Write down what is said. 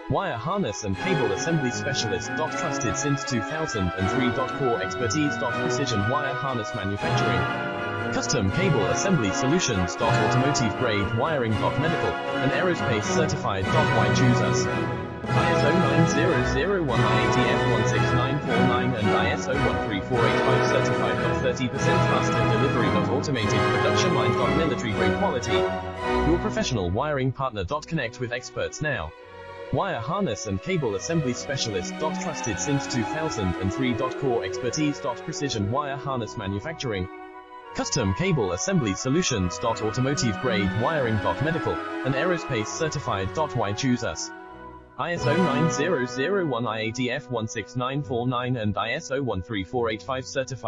Wire harness and cable assembly specialist. Trusted since 2003. Core expertise. Precision wire harness manufacturing. Custom cable assembly solutions. Automotive grade wiring. Medical and aerospace certified. Why choose us? ISO 9001 IATF 16949 and ISO 13485 certified. 30% faster delivery. Automated production lines. Military grade quality. Your professional wiring partner. Connect with experts now. Wire harness and cable assembly specialist. Trusted since 2003. Core expertise. Precision wire harness manufacturing. Custom cable assembly solutions. Automotive grade wiring. Medical and aerospace certified. Why choose us? ISO 9001 IATF 16949 and ISO 13485 certified.